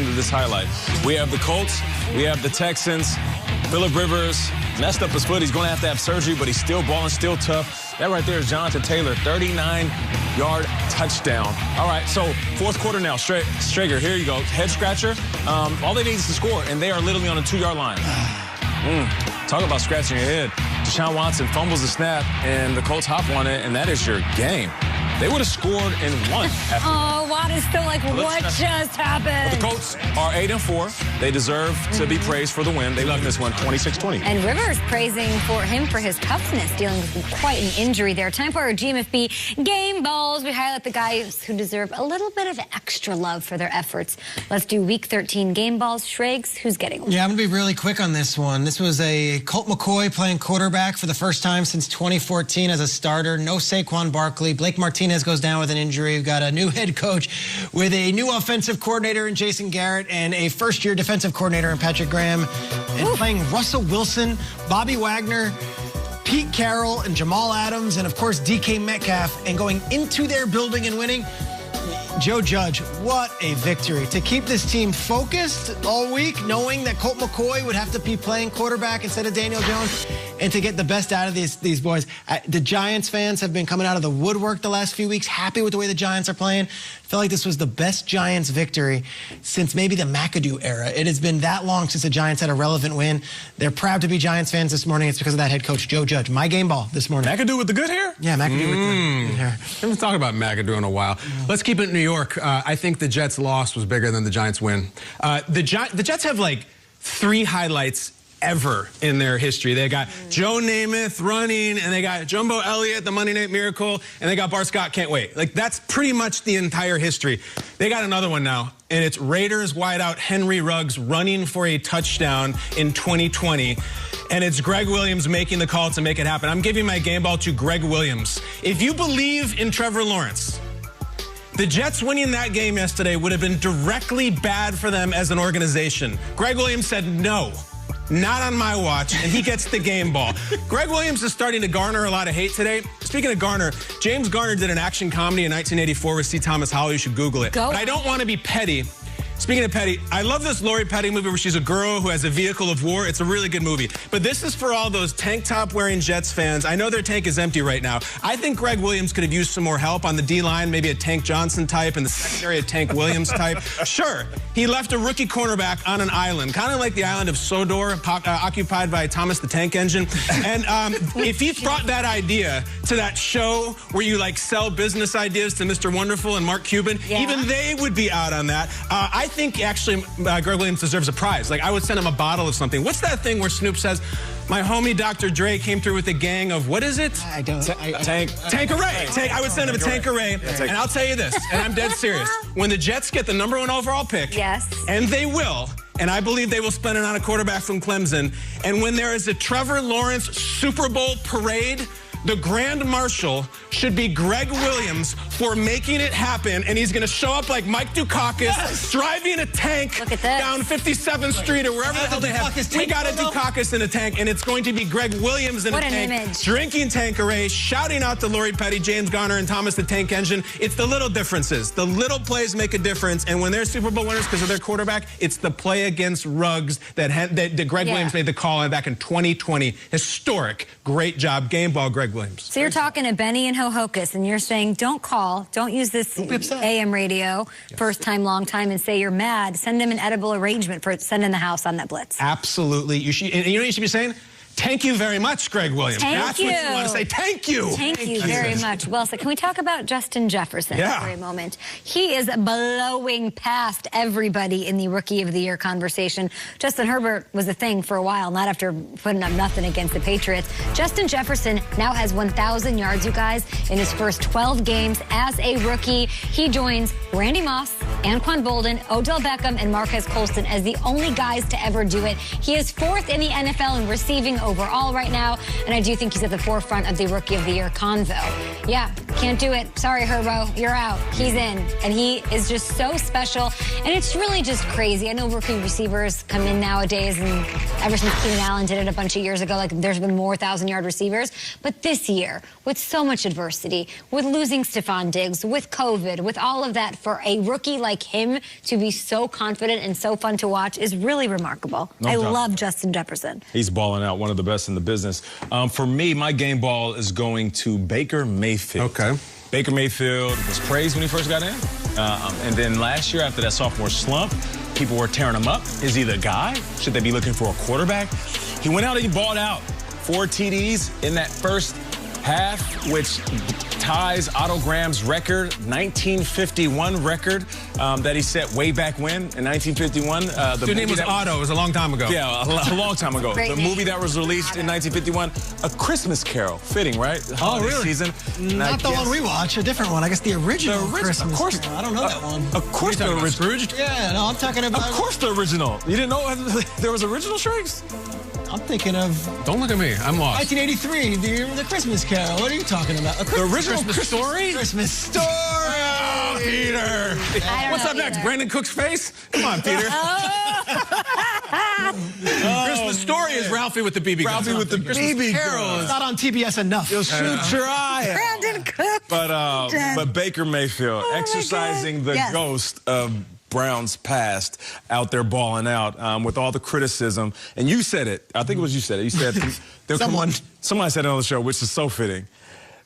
end of this highlight. We have the Colts. We have the Texans. Phillip Rivers messed up his foot. He's going to have surgery, but he's still balling, still tough. That right there is Jonathan Taylor, 39-yard touchdown. All right, so fourth quarter now. Strager, here you go. Head scratcher. All they need is to score, and they are literally on the 2-yard line. Talk about scratching your head. Deshaun Watson fumbles the snap, and the Colts hop on it, and that is your game. They would have scored and won. Oh, Watt is still like, what just happened? Well, the Colts are 8-4. They deserve to be praised for the win. They won this one 26-20. And Rivers praising for him for his toughness, dealing with quite an injury there. Time for our GMFB Game Balls. We highlight the guys who deserve a little bit of extra love for their efforts. Let's do Week 13 Game Balls. Shregs, who's getting one? Yeah, I'm going to be really quick on this one. This was a Colt McCoy playing quarterback for the first time since 2014 as a starter. No Saquon Barkley. Blake Martinez goes down with an injury. We've got a new head coach with a new offensive coordinator in Jason Garrett and a first-year defensive coordinator in Patrick Graham. And playing Russell Wilson, Bobby Wagner, Pete Carroll, and Jamal Adams, and, of course, DK Metcalf, and going into their building and winning. Joe Judge, what a victory. To keep this team focused all week, knowing that Colt McCoy would have to be playing quarterback instead of Daniel Jones, and to get the best out of these boys. The Giants fans have been coming out of the woodwork the last few weeks, happy with the way the Giants are playing. I feel like this was the best Giants victory since maybe the McAdoo era. It has been that long since the Giants had a relevant win. They're proud to be Giants fans this morning. It's because of that head coach, Joe Judge. My game ball this morning. McAdoo with the good hair? Yeah, McAdoo with the good hair. We haven't talked about McAdoo in a while. Let's keep it in New York. I think the Jets' loss was bigger than the Giants' win. The Jets have like 3 highlights ever in their history. They got Joe Namath running, and they got Jumbo Elliott, the Monday Night Miracle, and they got Bart Scott, can't wait. Like, that's pretty much the entire history. They got another one now, and it's Raiders wideout Henry Ruggs running for a touchdown in 2020. And it's Greg Williams making the call to make it happen. I'm giving my game ball to Greg Williams. If you believe in Trevor Lawrence, the Jets winning that game yesterday would have been directly bad for them as an organization. Greg Williams said no. Not on my watch, and he gets the game ball. Greg Williams is starting to garner a lot of hate today. Speaking of Garner, James Garner did an action comedy in 1984 with C. Thomas Howell. You should Google it. But I don't want to be petty. Speaking of petty, I love this Lori Petty movie where she's a girl who has a vehicle of war. It's a really good movie. But this is for all those tank top wearing Jets fans. I know their tank is empty right now. I think Greg Williams could have used some more help on the D-line, maybe a Tank Johnson type, and the secondary a Tank Williams type. Sure, he left a rookie cornerback on an island, kind of like the island of Sodor, occupied by Thomas the Tank Engine. And if he brought that idea to that show where you like sell business ideas to Mr. Wonderful and Mark Cuban, even they would be out on that. I think actually Greg Williams deserves a prize. Like, I would send him a bottle of something. What's that thing where Snoop says, my homie Dr. Dre came through with a gang of, what is it? Tanqueray. I would send him a Tanqueray. And I'll tell you this, and I'm dead serious. When the Jets get the #1 overall pick, and they will, and I believe they will spend it on a quarterback from Clemson, and when there is a Trevor Lawrence Super Bowl parade, the Grand Marshal should be Greg Williams for making it happen, and he's going to show up like Mike Dukakis, driving a tank down 57th Street or wherever the hell they have. We got a Dukakis in a tank, and it's going to be Greg Williams in a tank, drinking Tanqueray, shouting out to Lori Petty, James Garner, and Thomas the Tank Engine. It's the little differences. The little plays make a difference, and when they're Super Bowl winners because of their quarterback, it's the play against Ruggs that Greg Williams made the call on back in 2020. Historic. Great job. Game ball, Greg Williams. So you're talking to Benny and Ho-Hocus, and you're saying, don't call, don't use this AM radio, first time, long time, and say you're mad. Send them an edible arrangement for sending the house on that blitz. Absolutely. You should, and you know what you should be saying? Thank you very much, Greg Williams. That's what you want to say. Thank you. Thank you very much. Well, so can we talk about Justin Jefferson for a moment? He is blowing past everybody in the Rookie of the Year conversation. Justin Herbert was a thing for a while, not after putting up nothing against the Patriots. Justin Jefferson now has 1,000 yards, you guys, in his first 12 games as a rookie. He joins Randy Moss, Anquan Bolden, Odell Beckham, and Marquez Colston as the only guys to ever do it. He is 4th in the NFL in receiving overall right now, and I do think he's at the forefront of the Rookie of the Year convo. Yeah, can't do it. Sorry, Herbo, you're out. He's in, and he is just so special, and it's really just crazy. I know rookie receivers come in nowadays, and ever since Keenan Allen did it a bunch of years ago, like there's been more 1,000-yard receivers, but this year, with so much adversity, with losing Stephon Diggs, with COVID, with all of that, for a rookie like like him to be so confident and so fun to watch is really remarkable. I love Justin Jefferson. He's balling out, one of the best in the business. For me, my game ball is going to Baker Mayfield. Okay. Baker Mayfield was praised when he first got in. And then last year, after that sophomore slump, people were tearing him up. Is he the guy? Should they be looking for a quarterback? He went out and he balled out. 4 TDs in that first half, which ties Otto Graham's record, 1951 record that he set way back when, in 1951. His name was Otto. It was a long time ago. Yeah, a long time ago. Great the name. movie that was released in 1951, A Christmas Carol. Fitting, right? Oh, really? Season. Not the one we watch, a different one. I guess the original Christmas. Of course. Carol. I don't know that one. Of course the original. Yeah, no, I'm talking about... Of course the original. You didn't know there was original Shrinks? I'm thinking of... Don't look at me. I'm lost. 1983, the Christmas Carol. What are you talking about? The original Christmas Story? Christmas Story! Oh, Peter. What's up next? Brandon Cook's face? Come on, Peter. Christmas Story is Ralphie with the BB gun. Ralphie with the BB gun. It's not on TBS enough. You'll shoot your eye. Brandon Cook. But Baker Mayfield exercising the ghost of Brown's past, out there balling out with all the criticism. And you said it. I think it was you said it. You said somebody said it on the show, which is so fitting.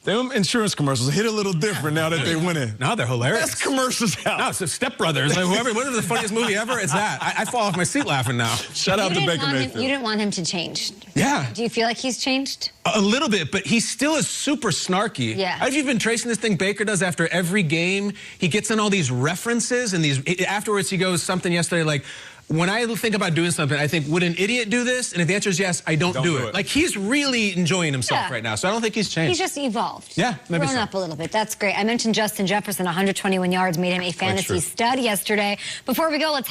Them insurance commercials hit a little different now that they win it. Now they're hilarious. Best commercials out. No, it's the Step Brothers. Like, whatever the funniest movie ever, it's that. I fall off my seat laughing now. Shout out to Baker Mayfield. You didn't want him to change. Yeah. Do you feel like he's changed? A little bit, but he still is super snarky. Yeah. Have you been tracing this thing Baker does after every game? He gets in all these references, and afterwards he goes something yesterday like, when I think about doing something, I think, would an idiot do this? And if the answer is yes, I don't do it. Like, he's really enjoying himself right now, so I don't think he's changed. He's just evolved. Yeah, maybe grown up a little bit. That's great. I mentioned Justin Jefferson, 121 yards, made him a fantasy stud yesterday. Before we go, let's